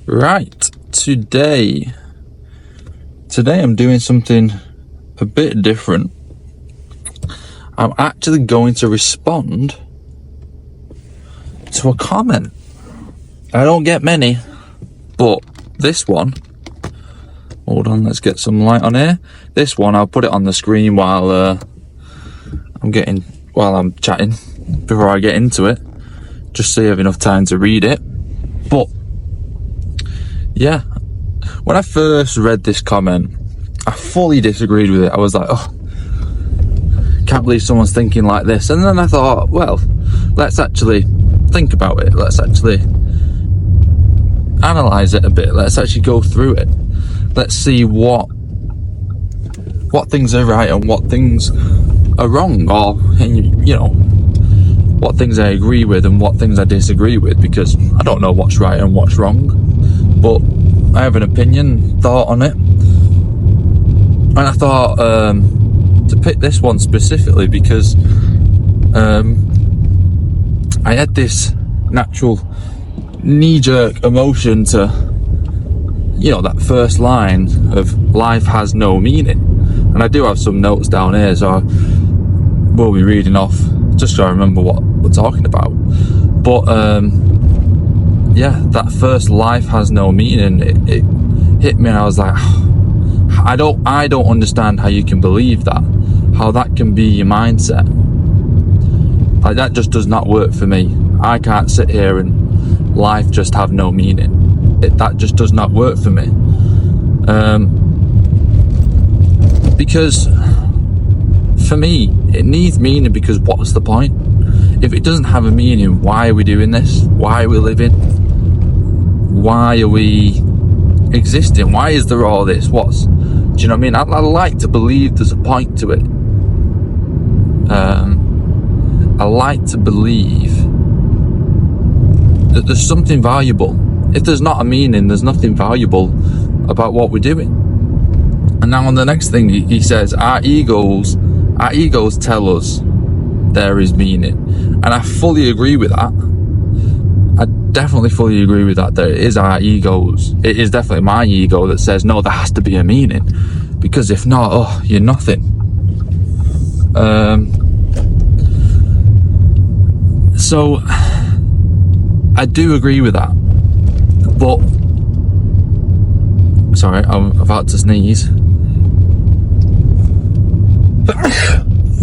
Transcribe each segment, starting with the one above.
Right, today I'm doing something a bit different. I'm actually going to respond to a comment. I don't get many, but this one, hold on, let's get some light on here. This one, I'll put it on the screen while I'm chatting before I get into it, just so you have enough time to read it. But yeah, when I first read this comment, I fully disagreed with it. I was like, can't believe someone's thinking like this. And then I thought, well, let's actually think about it. Let's actually analyze it a bit. Let's actually go through it. Let's see what things are right and what things are wrong, or what things I agree with and what things I disagree with, because I don't know what's right and what's wrong, but I have an thought on it. And I thought to pick this one specifically because I had this natural knee-jerk emotion to that first line of life has no meaning. And I do have some notes down here, so I will be reading off just so I remember what we're talking about. But that first life has no meaning, it hit me, and I was like, I don't understand how you can believe that, how that can be your mindset. Like, that just does not work for me. I can't sit here and life just have no meaning. That just does not work for me. Because for me, it needs meaning, because what's the point? If it doesn't have a meaning, why are we doing this? Why are we living? Why are we existing? Why is there all this? Do you know what I mean? I like to believe there's a point to it. I like to believe that there's something valuable. If there's not a meaning, there's nothing valuable about what we're doing. And now on the next thing, he says, our egos tell us there is meaning. And I fully agree with that. I definitely fully agree with that. There is our egos. It is definitely my ego that says, no, there has to be a meaning. Because if not, you're nothing. So I do agree with that. But sorry, I'm about to sneeze.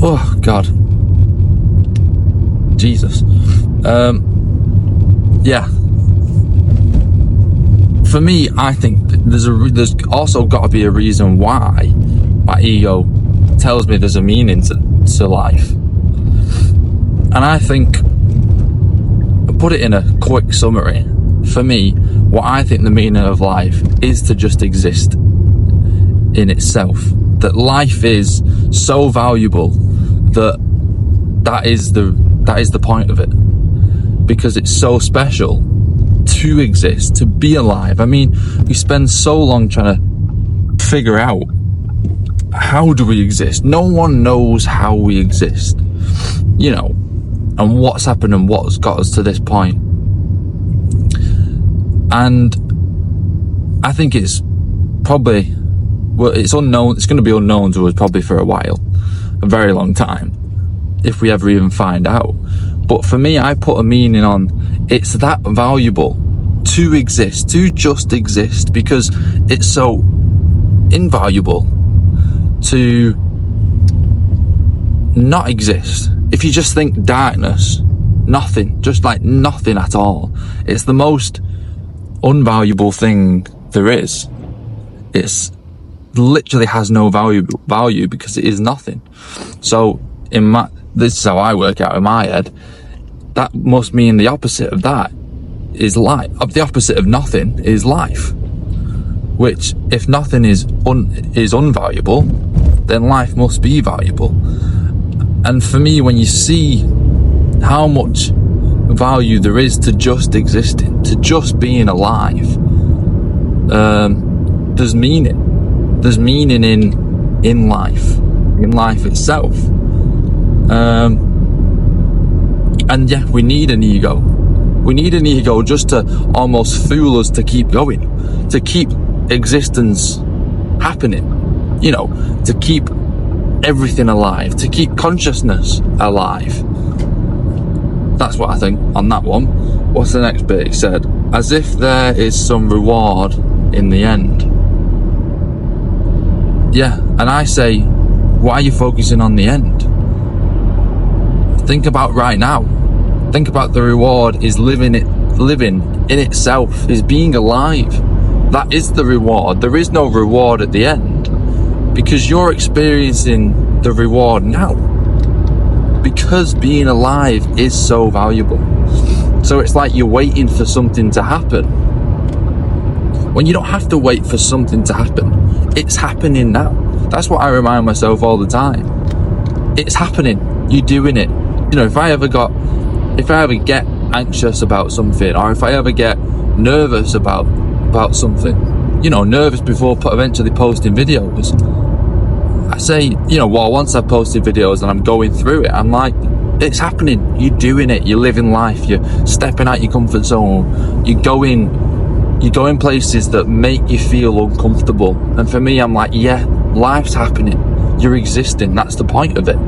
Oh God, Jesus. For me, I think there's also got to be a reason why my ego tells me there's a meaning to life. And I think, put it in a quick summary, for me, what I think the meaning of life is to just exist in itself. That life is so valuable that is the point of it, because it's so special to exist, to be alive. I mean, we spend so long trying to figure out, how do we exist? No one knows how we exist, and what's happened and what's got us to this point. And I think it's probably, it's unknown. It's going to be unknown to us probably for a while, a very long time, if we ever even find out. But for me, I put a meaning on, it's that valuable to exist, to just exist, because it's so invaluable to not exist. If you just think darkness, nothing, just like nothing at all, it's the most unvaluable thing there is. It's literally has no value because it is nothing. So this is how I work out in my head. That must mean the opposite of that is life. The opposite of nothing is life. Which, if nothing is unvaluable, then life must be valuable. And for me, when you see how much value there is to just existing, to just being alive, there's meaning. There's meaning in life itself. And yeah, we need an ego. We need an ego just to almost fool us to keep going, to keep existence happening, you know, to keep everything alive, to keep consciousness alive. That's what I think on that one. What's the next bit? He said, as if there is some reward in the end. Yeah, and I say, why are you focusing on the end? Think about right now. Think about the reward is living in itself, is being alive. That is the reward. There is no reward at the end, because you're experiencing the reward now. Because being alive is so valuable. So it's like you're waiting for something to happen, when you don't have to wait for something to happen. It's happening now. That's what I remind myself all the time. It's happening. You're doing it. You know, if I ever get anxious about something, or if I ever get nervous about something, you know, nervous before eventually posting videos, I say, you know, well, once I've posted videos and I'm going through it, I'm like, it's happening. You're doing it. You're living life. You're stepping out your comfort zone. You're going places that make you feel uncomfortable. And for me, I'm like, yeah, life's happening. You're existing. That's the point of it.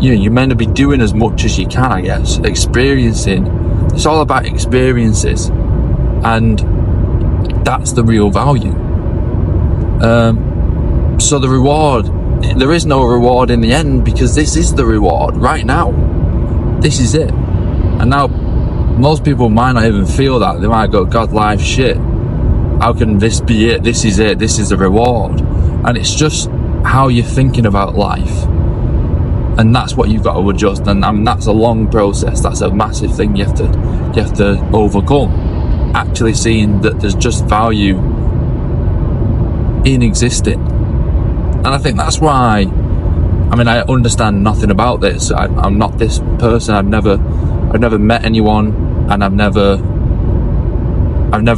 You know, you're meant to be doing as much as you can, I guess. Experiencing. It's all about experiences. And that's the real value. So the reward, there is no reward in the end, because this is the reward right now. This is it. And now, most people might not even feel that. They might go, God, life's shit. How can this be it? This is it. This is the reward. And it's just how you're thinking about life. And that's what you've got to adjust. And I mean, that's a long process. That's a massive thing you have to overcome. Actually seeing that there's just value in existing. And I think that's why, I mean, I understand nothing about this. I'm not this person. I've never met anyone, and I've never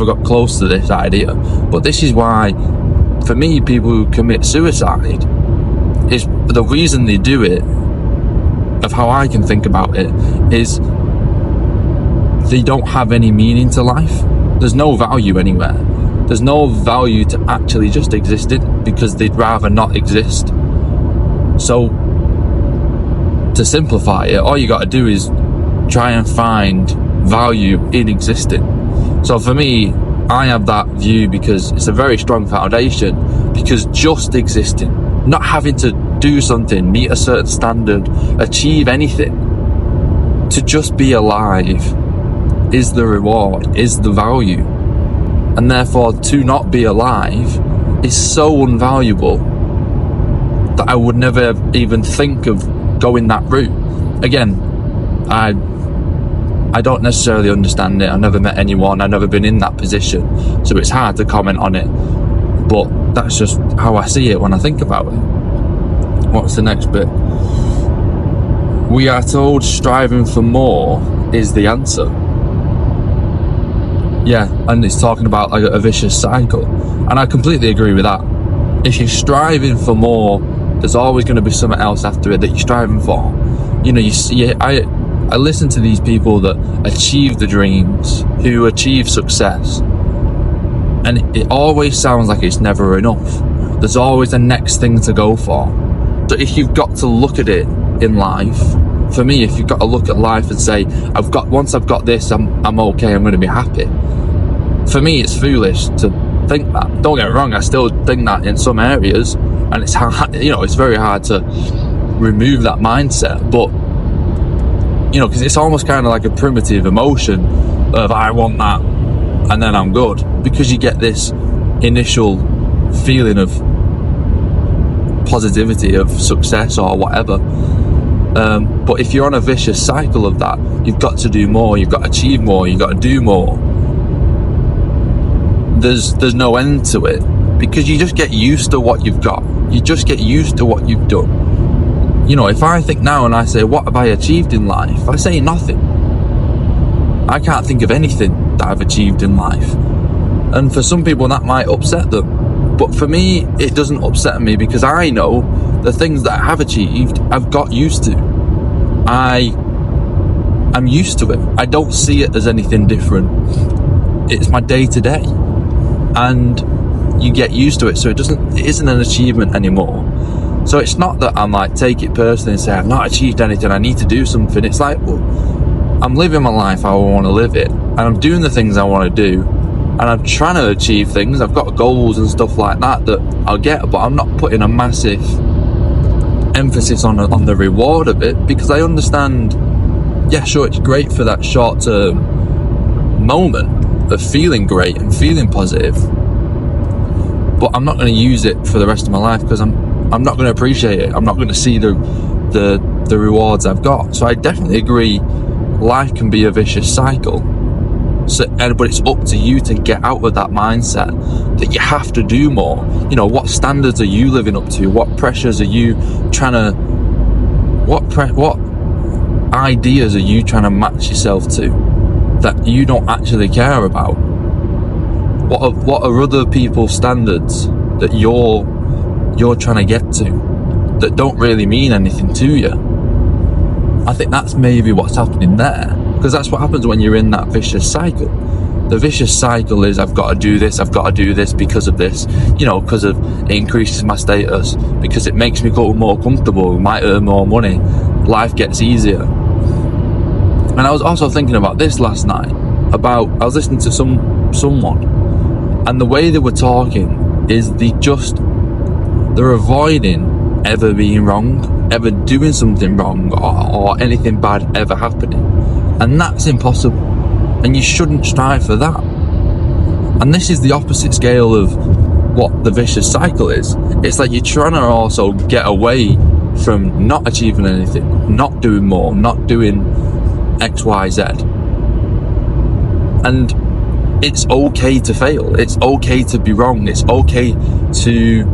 got close to this idea. But this is why, for me, people who commit suicide, is the reason they do it, of how I can think about it, is they don't have any meaning to life. There's no value anywhere. There's no value to actually just existing, because they'd rather not exist. So, to simplify it, all you got to do is try and find value in existing. So for me, I have that view because it's a very strong foundation, because just existing, not having to do something, meet a certain standard, achieve anything, to just be alive is the reward, is the value. And therefore, to not be alive is so invaluable that I would never even think of going that route. Again, I don't necessarily understand it. I've never met anyone. I've never been in that position. So it's hard to comment on it. But that's just how I see it when I think about it. What's the next bit? We are told striving for more is the answer. Yeah, and it's talking about like a vicious cycle. And I completely agree with that. If you're striving for more, there's always going to be something else after it that you're striving for. You know, you see, I listen to these people that achieve the dreams, who achieve success, and it always sounds like it's never enough. There's always a next thing to go for. So if you've got to look at it in life, for me, if you've got to look at life and say, once I've got this, I'm okay, I'm going to be happy. For me, it's foolish to think that. Don't get me wrong, I still think that in some areas, and it's hard, you know, it's very hard to remove that mindset. But you know, because it's almost kind of like a primitive emotion of I want that, and then I'm good, because you get this initial feeling of positivity, of success or whatever. But if you're on a vicious cycle of that, you've got to do more, you've got to achieve more, you've got to do more. There's no end to it, because you just get used to what you've got. You just get used to what you've done. You know, if I think now and I say, what have I achieved in life? I say nothing. I can't think of anything that I've achieved in life. And for some people that might upset them. But for me, it doesn't upset me, because I know the things that I have achieved, I've got used to. I I'm used to it. I don't see it as anything different. It's my day to day, and you get used to it, so it isn't an achievement anymore. So it's not that I'm like, take it personally and say I've not achieved anything, I need to do something. It's like, well, I'm living my life how I want to live it, and I'm doing the things I want to do, and I'm trying to achieve things. I've got goals and stuff like that I'll get, but I'm not putting a massive emphasis on the reward of it, because I understand, yeah, sure, it's great for that short-term moment of feeling great and feeling positive, but I'm not going to use it for the rest of my life, because I'm not going to appreciate it. I'm not going to see the rewards I've got. So I definitely agree, life can be a vicious cycle. So, but it's up to you to get out of that mindset that you have to do more. You know, what standards are you living up to? What pressures are you trying to? What ideas are you trying to match yourself to that you don't actually care about? What are other people's standards that you're trying to get to that don't really mean anything to you? I think that's maybe what's happening there, because that's what happens when you're in that vicious cycle. The vicious cycle is, I've got to do this because of this, you know, because it increases my status, because it makes me go more comfortable, might earn more money, life gets easier. And I was also thinking about this last night, I was listening to someone, and the way they were talking is they're avoiding ever being wrong, ever doing something wrong, or anything bad ever happening. And that's impossible, and you shouldn't strive for that. And this is the opposite scale of what the vicious cycle is. It's like you're trying to also get away from not achieving anything, not doing more, not doing X, Y, Z. And it's okay to fail, it's okay to be wrong, it's okay to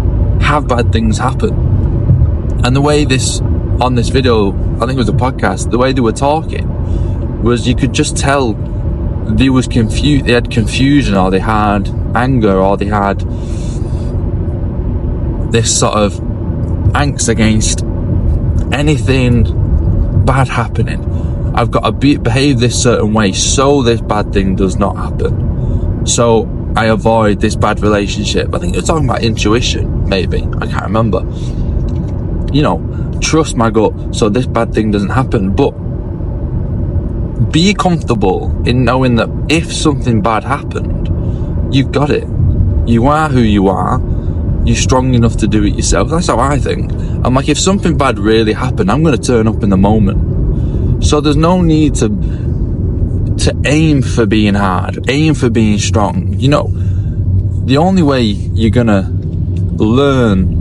have bad things happen. And the way on this video, I think it was a podcast, the way they were talking was, you could just tell they had confusion, or they had anger, or they had this sort of angst against anything bad happening. I've got to behave this certain way so this bad thing does not happen, so I avoid this bad relationship. I think you're talking about intuition, maybe, I can't remember. You know, trust my gut so this bad thing doesn't happen. But be comfortable in knowing that if something bad happened, you've got it. You are who you are. You're strong enough to do it yourself. That's how I think. I'm like, if something bad really happened, I'm going to turn up in the moment. So there's no need to aim for being hard, aim for being strong. You know, the only way you're going to learn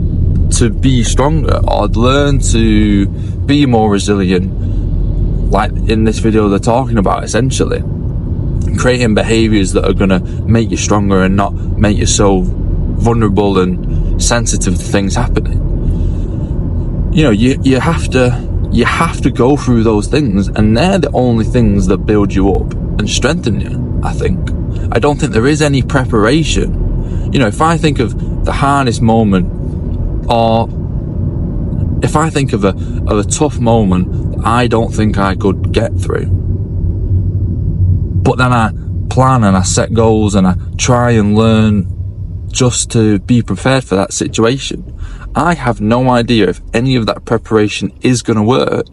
to be stronger, or learn to be more resilient, like in this video they're talking about, essentially creating behaviors that are going to make you stronger and not make you so vulnerable and sensitive to things happening. You know, you have to go through those things, and they're the only things that build you up and strengthen you, I think. I don't think there is any preparation. You know, if I think of the hardest moment, or if I think of a tough moment I don't think I could get through, but then I plan and I set goals and I try and learn just to be prepared for that situation, I have no idea if any of that preparation is going to work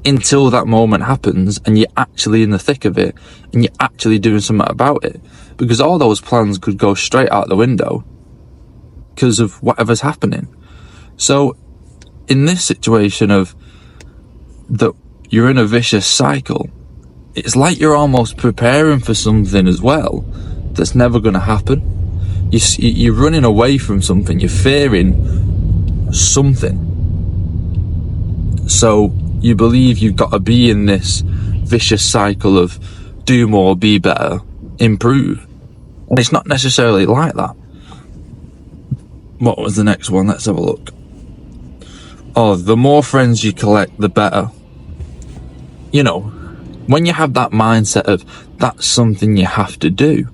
until that moment happens and you're actually in the thick of it and you're actually doing something about it, because all those plans could go straight out the window because of whatever's happening. So in this situation of that you're in a vicious cycle, it's like you're almost preparing for something as well that's never going to happen. You're running away from something, you're fearing something, so you believe you've got to be in this vicious cycle of do more, be better, improve, and it's not necessarily like that. What was the next one? Let's have a look. Oh, the more friends you collect, the better. You know, when you have that mindset of that's something you have to do,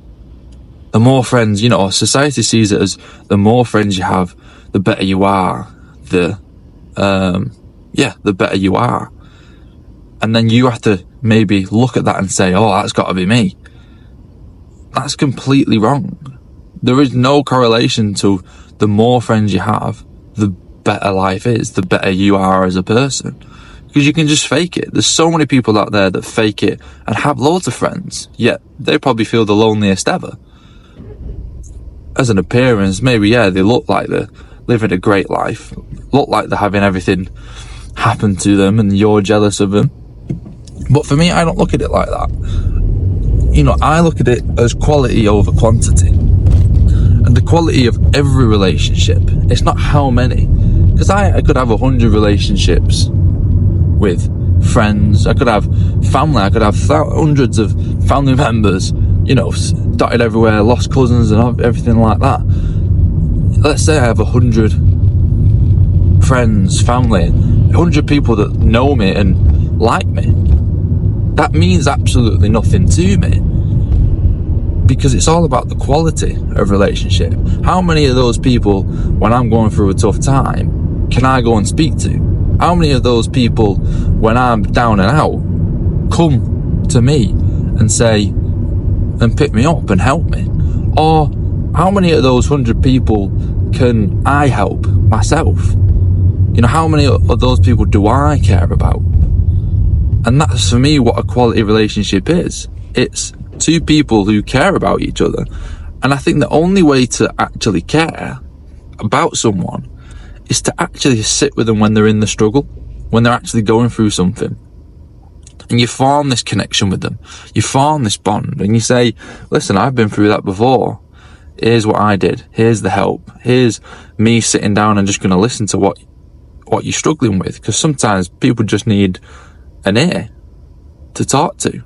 the more friends, you know, society sees it as the more friends you have, the better you are. The better you are. And then you have to maybe look at that and say, oh, that's got to be me. That's completely wrong. There is no correlation to the more friends you have, the better life is, the better you are as a person. Because you can just fake it. There's so many people out there that fake it and have loads of friends, yet they probably feel the loneliest ever. As an appearance, maybe, yeah, they look like they're living a great life, look like they're having everything happen to them and you're jealous of them. But for me, I don't look at it like that. You know, I look at it as quality over quantity. And the quality of every relationship, it's not how many. Because I could have 100 relationships with friends, I could have family, I could have hundreds of family members, you know, dotted everywhere, lost cousins and everything like that. Let's say I have 100 friends, family, 100 people that know me and like me. That means absolutely nothing to me, because it's all about the quality of relationship. How many of those people, when I'm going through a tough time, can I go and speak to? How many of those people, when I'm down and out, come to me and say, and pick me up and help me? Or how many of those 100 people can I help myself? You know, how many of those people do I care about? And that's for me what a quality relationship is. It's two people who care about each other. And I think the only way to actually care about someone is to actually sit with them when they're in the struggle, when they're actually going through something. And you form this connection with them. You form this bond and you say, listen, I've been through that before. Here's what I did. Here's the help. Here's me sitting down and just going to listen to what you're struggling with. Because sometimes people just need an ear to talk to.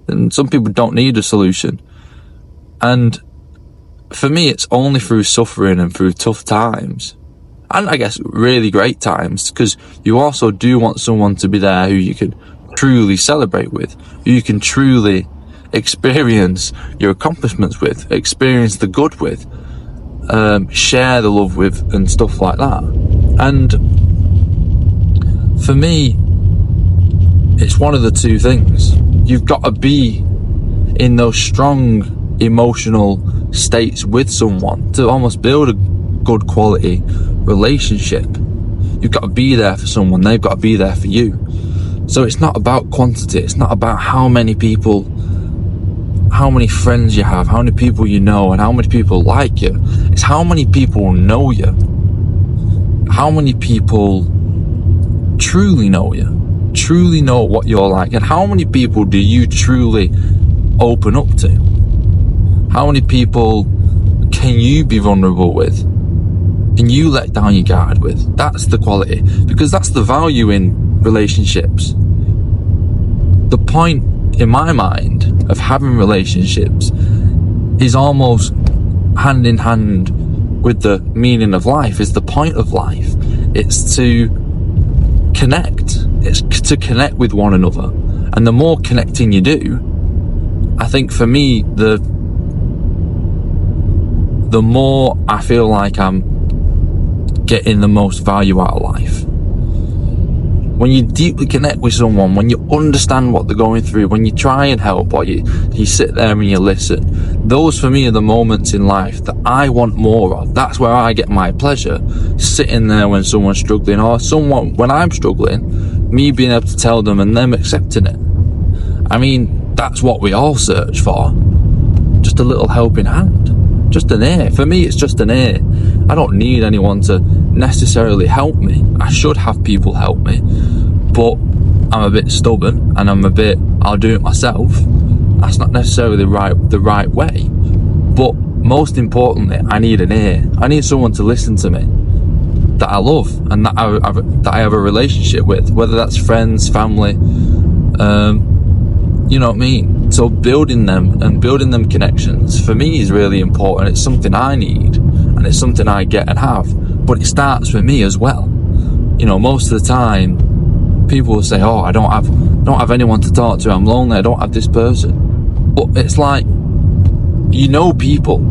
And some people don't need a solution. And for me, it's only through suffering and through tough times, and I guess really great times, because you also do want someone to be there who you can truly celebrate with, who you can truly experience your accomplishments with, experience the good with, share the love with, and stuff like that. And for me, it's one of the two things. You've got to be in those strong emotional states with someone to almost build a good quality relationship. You've got to be there for someone, they've got to be there for you. So it's not about quantity, it's not about how many people, how many friends you have, how many people you know, and how many people like you. It's how many people know you, how many people truly know you, truly know what you're like, and how many people do you truly open up to? How many people can you be vulnerable with? Can you let down your guard with? That's the quality, because that's the value in relationships. The point in my mind of having relationships is almost hand in hand with the meaning of life, is the point of life. It's to connect. It's to connect with one another. And the more connecting you do, I think for me, the more I feel like I'm getting the most value out of life. When you deeply connect with someone, when you understand what they're going through, when you try and help, or you sit there and you listen, those for me are the moments in life that I want more of. That's where I get my pleasure, sitting there when someone's struggling, or someone when I'm struggling, me being able to tell them and them accepting it. I mean, that's what we all search for. Just a little helping hand, just an ear. For me, it's just an ear. I don't need anyone to necessarily help me. I should have people help me, but I'm a bit stubborn and I'll do it myself. That's not necessarily the right way. But most importantly, I need an ear. I need someone to listen to me, that I love and that I have a relationship with, whether that's friends, family, you know what I mean? So building them connections for me is really important. It's something I need and it's something I get and have, but it starts with me as well. You know, most of the time people will say, oh, I don't have anyone to talk to, I'm lonely, I don't have this person. But it's like, you know, people,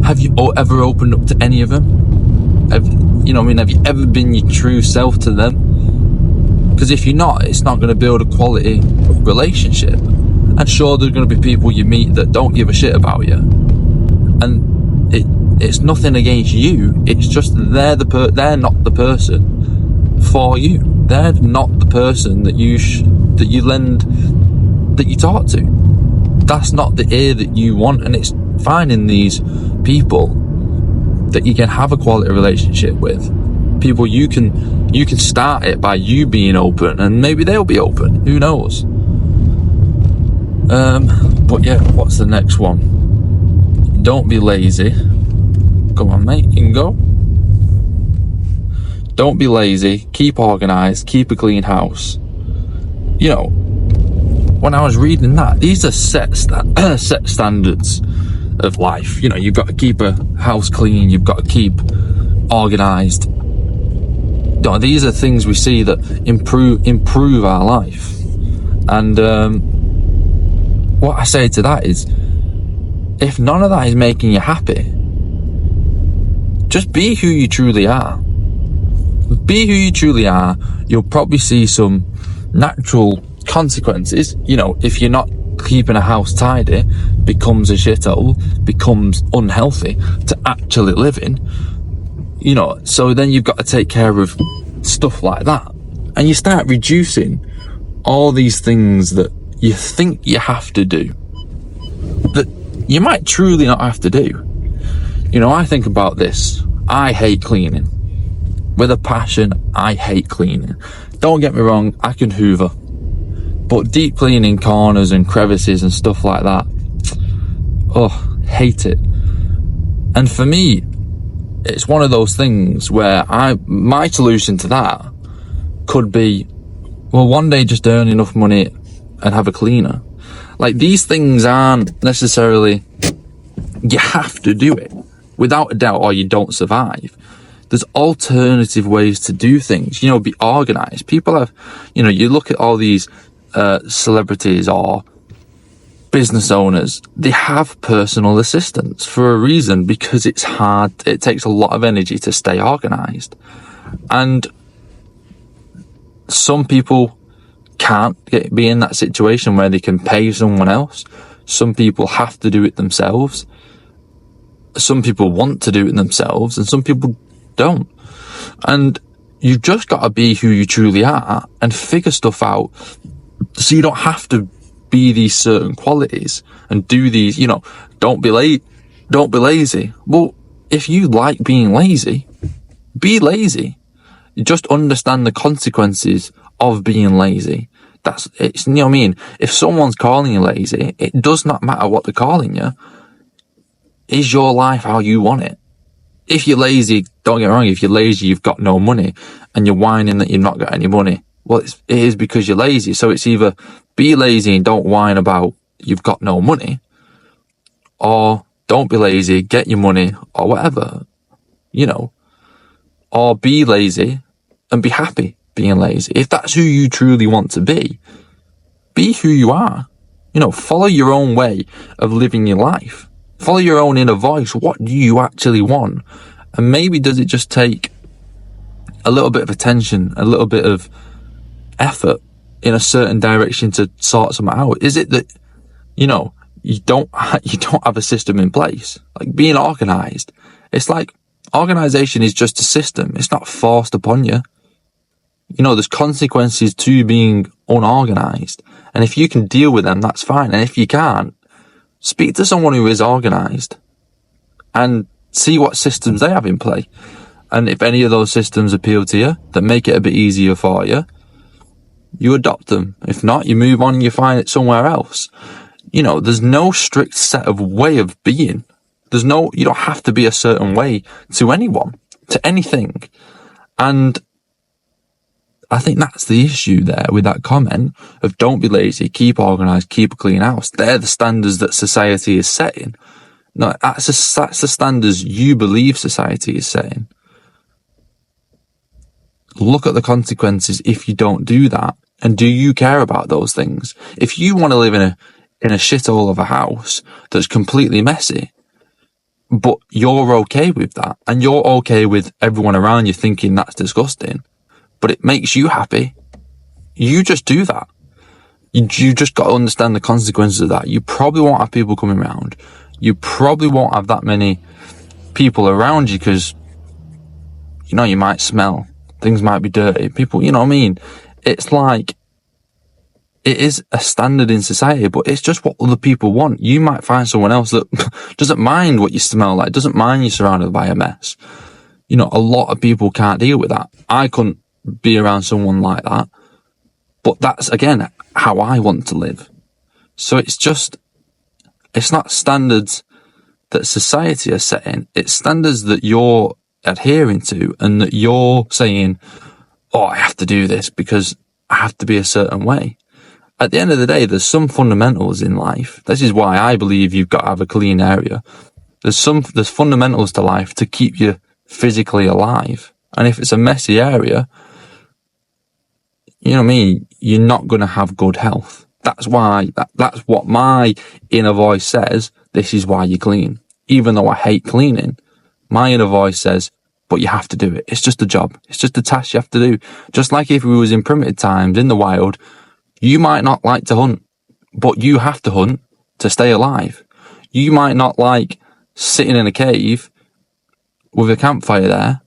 have you ever opened up to any of them? Have you ever been your true self to them? Because if you're not, it's not going to build a quality relationship. And sure, there's going to be people you meet that don't give a shit about you, and it's nothing against you. It's just they're not the person for you. They're not the person that you talk to. That's not the ear that you want. And it's finding these people that you can have a quality relationship with. People you can start it by you being open, and maybe they'll be open. Who knows? But yeah, what's the next one? Don't be lazy. Go on, mate, you can go. Don't be lazy. Keep organised. Keep a clean house. You know, when I was reading that, these are set standards of life. You know, you've got to keep a house clean. You've got to keep organised. You know, these are things we see that improve our life. And what I say to that is, if none of that is making you happy, just be who you truly are. Be who you truly are. You'll probably see some natural consequences. You know, if you're not keeping a house tidy, becomes a shithole, becomes unhealthy to actually live in. You know, so then you've got to take care of stuff like that. And you start reducing all these things that you think you have to do, that you might truly not have to do. You know, I think about this. I hate cleaning. With a passion, I hate cleaning. Don't get me wrong, I can hoover. But deep cleaning corners and crevices and stuff like that, oh, hate it. And for me, it's one of those things where my solution to that could be, well, one day just earn enough money and have a cleaner. Like, these things aren't necessarily, you have to do it, without a doubt, or you don't survive. There's alternative ways to do things. You know, be organised. People have, you know, you look at all these celebrities or business owners, they have personal assistants for a reason, because it's hard. It takes a lot of energy to stay organised. And some people can't be in that situation where they can pay someone else. Some people have to do it themselves. Some people want to do it themselves, and some people don't. And you've just got to be who you truly are and figure stuff out, so you don't have to be these certain qualities and do these, you know, don't be lazy. Well, if you like being lazy, be lazy. Just understand the consequences of being lazy. It's, you know what I mean? If someone's calling you lazy, it does not matter what they're calling you. Is your life how you want it? If you're lazy, don't get me wrong, if you're lazy, you've got no money, and you're whining that you've not got any money. Well, it is because you're lazy. So it's either be lazy and don't whine about you've got no money, or don't be lazy, get your money, or whatever, you know, or be lazy and be happy being lazy. If that's who you truly want to be who you are. You know, follow your own way of living your life. Follow your own inner voice. What do you actually want? And maybe does it just take a little bit of attention, a little bit of effort in a certain direction to sort something out? Is it that, you know, you don't have a system in place? Like being organised. It's like organisation is just a system. It's not forced upon you. You know, there's consequences to being unorganised. And if you can deal with them, that's fine. And if you can't, speak to someone who is organised and see what systems they have in play. And if any of those systems appeal to you, that make it a bit easier for you, you adopt them. If not, you move on and you find it somewhere else. You know, there's no strict set of way of being. You don't have to be a certain way to anyone, to anything. And I think that's the issue there with that comment of don't be lazy, keep organised, keep a clean house. They're the standards that society is setting. No, that's the standards you believe society is setting. Look at the consequences if you don't do that. And do you care about those things? If you want to live in a shithole of a house that's completely messy, but you're okay with that, and you're okay with everyone around you thinking that's disgusting, but it makes you happy, you just do that. You just got to understand the consequences of that. You probably won't have people coming around. You probably won't have that many people around you because, you might smell. Things might be dirty. People, you know what I mean? It's like, it is a standard in society, but it's just what other people want. You might find someone else that doesn't mind what you smell like, doesn't mind you surrounded by a mess. A lot of people can't deal with that. I couldn't be around someone like that. But that's, again, how I want to live. So it's not standards that society is setting. It's standards that you're adhering to and that you're saying, oh, I have to do this because I have to be a certain way. At the end of the day, there's some fundamentals in life. This is why I believe you've got to have a clean area. There's fundamentals to life to keep you physically alive. And if it's a messy area, you know what I mean? You're not going to have good health. That's why, that's what my inner voice says. This is why you clean. Even though I hate cleaning, my inner voice says, but you have to do it. It's just a job. It's just a task you have to do. Just like if we was in primitive times in the wild, you might not like to hunt, but you have to hunt to stay alive. You might not like sitting in a cave with a campfire there,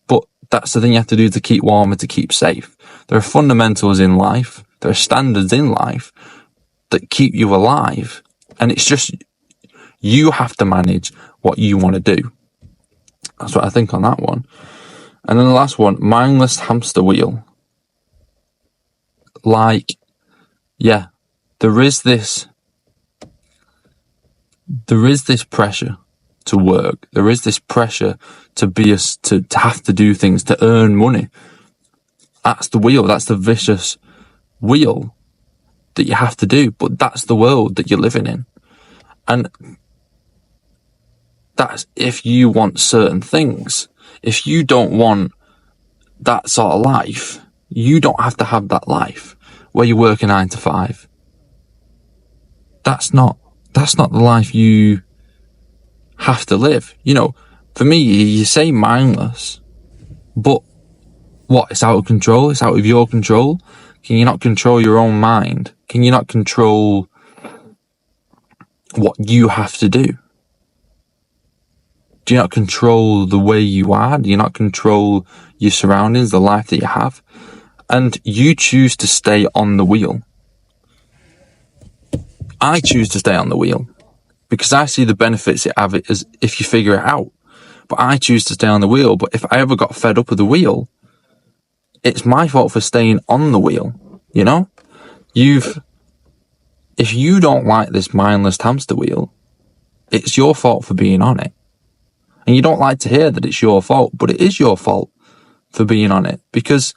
but that's the thing you have to do to keep warm and to keep safe. There are fundamentals in life, there are standards in life that keep you alive, and it's just you have to manage what you want to do. That's what I think on that one. And then the last one, mindless hamster wheel. Like, yeah, there is this pressure to work. There is this pressure to have to do things, to earn money. That's the wheel. That's the vicious wheel that you have to do. But that's the world that you're living in. And that's if you want certain things. If you don't want that sort of life, you don't have to have that life where you work a 9 to 5. That's not the life you have to live. For me, you say mindless, but what? It's out of control. It's out of your control. Can you not control your own mind? Can you not control what you have to do? Do you not control the way you are? Do you not control your surroundings, the life that you have? And you choose to stay on the wheel. I choose to stay on the wheel because I see the benefits of it as if you figure it out. But I choose to stay on the wheel. But if I ever got fed up with the wheel, it's my fault for staying on the wheel. If you don't like this mindless hamster wheel, it's your fault for being on it. And you don't like to hear that it's your fault, but it is your fault for being on it because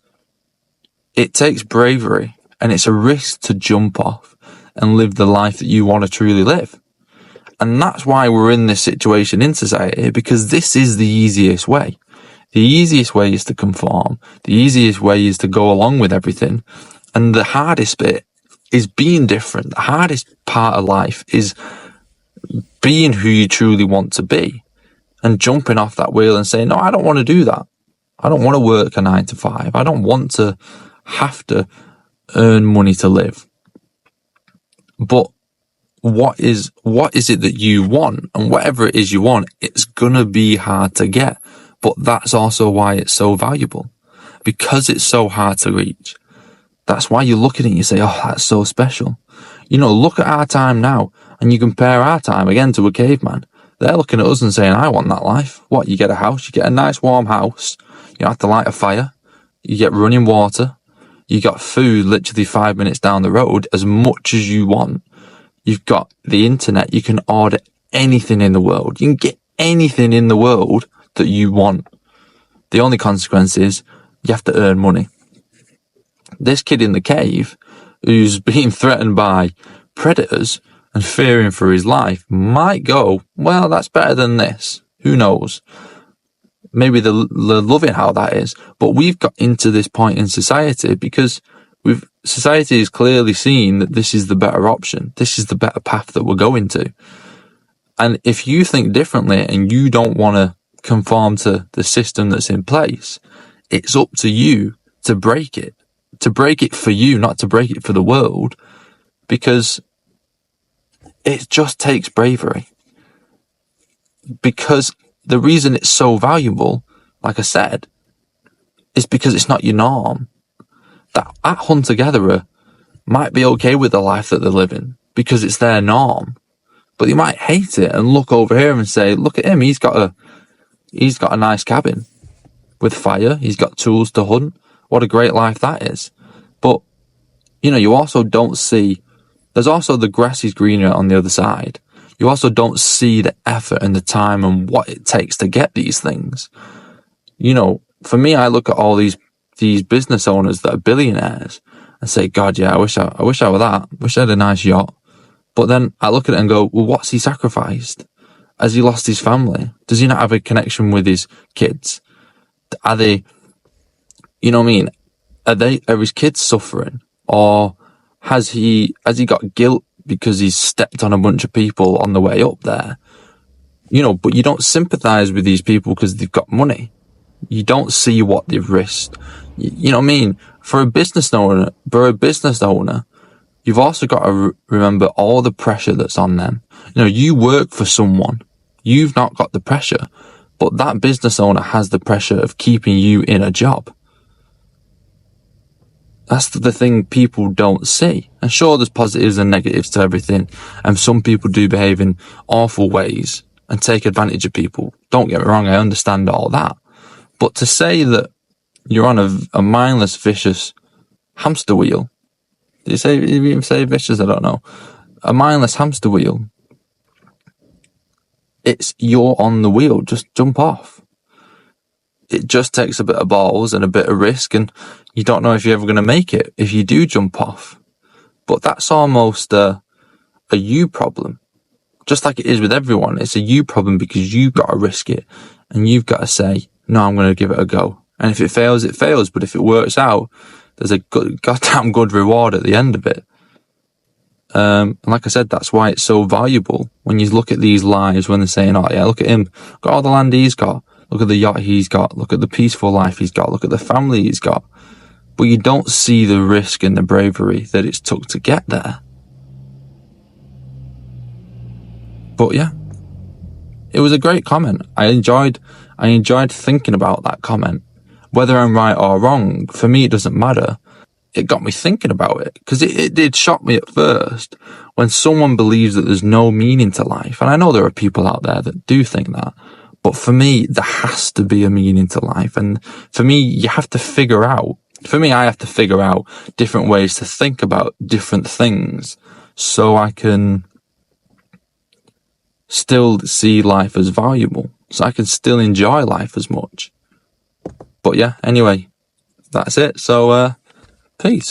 it takes bravery and it's a risk to jump off and live the life that you want to truly live. And that's why we're in this situation in society, because this is the easiest way. The easiest way is to conform. The easiest way is to go along with everything. And the hardest bit is being different. The hardest part of life is being who you truly want to be and jumping off that wheel and saying, no, I don't want to do that. I don't want to work a 9 to 5. I don't want to have to earn money to live. But what is it that you want? And whatever it is you want, it's gonna be hard to get. But that's also why it's so valuable, because it's so hard to reach. That's why you look at it and you say, oh, that's so special. Look at our time now and you compare our time again to a caveman. They're looking at us and saying, I want that life. What? You get a house, you get a nice warm house. You don't have to light a fire. You get running water. You got food literally 5 minutes down the road, as much as you want. You've got the internet. You can order anything in the world. You can get anything in the world that you want. The only consequence is you have to earn money. This kid in the cave who's being threatened by predators and fearing for his life might go, well, that's better than this. Who knows? Maybe they're loving how that is. But we've got into this point in society because society has clearly seen that this is the better option. This is the better path that we're going to. And if you think differently and you don't want to conform to the system that's in place, it's up to you to break it. to break it for you, not to break it for the world, because it just takes bravery. Because the reason it's so valuable, like I said, is because it's not your norm. That hunter-gatherer might be okay with the life that they're living because it's their norm, but you might hate it and look over here and say, look at him, he's got a nice cabin with fire, he's got tools to hunt, what a great life that is. But, you also don't see, there's also the grass is greener on the other side. You also don't see the effort and the time and what it takes to get these things. For me, I look at all these business owners that are billionaires and say, God, yeah, I wish I were that. I wish I had a nice yacht. But then I look at it and go, well, what's he sacrificed? Has he lost his family? Does he not have a connection with his kids? Are they, are his kids suffering? Or has he got guilt because he's stepped on a bunch of people on the way up there? But you don't sympathize with these people because they've got money. You don't see what they've risked. You know what I mean? For a business owner, you've also got to remember all the pressure that's on them. You work for someone. You've not got the pressure, but that business owner has the pressure of keeping you in a job. That's the thing people don't see. And sure, there's positives and negatives to everything. And some people do behave in awful ways and take advantage of people. Don't get me wrong, I understand all that. But to say that you're on a mindless, vicious hamster wheel. Did you even say vicious? I don't know. A mindless hamster wheel. You're on the wheel. Just jump off. It just takes a bit of balls and a bit of risk, and you don't know if you're ever going to make it if you do jump off. But that's almost a you problem. Just like it is with everyone. It's a you problem because you've got to risk it. And you've got to say, no, I'm going to give it a go. And if it fails, it fails. But if it works out, there's a goddamn good reward at the end of it. And like I said, that's why it's so valuable. When you look at these lives, when they're saying, oh yeah, look at him, got all the land he's got, look at the yacht he's got, look at the peaceful life he's got, look at the family he's got. But you don't see the risk and the bravery that it's took to get there. But yeah, it was a great comment. I enjoyed thinking about that comment. Whether I'm right or wrong, for me, it doesn't matter. It got me thinking about it, because it did shock me at first when someone believes that there's no meaning to life. And I know there are people out there that do think that. But for me, there has to be a meaning to life. And for me, I have to figure out different ways to think about different things so I can still see life as valuable, so I can still enjoy life as much. But yeah, anyway, that's it. So, peace.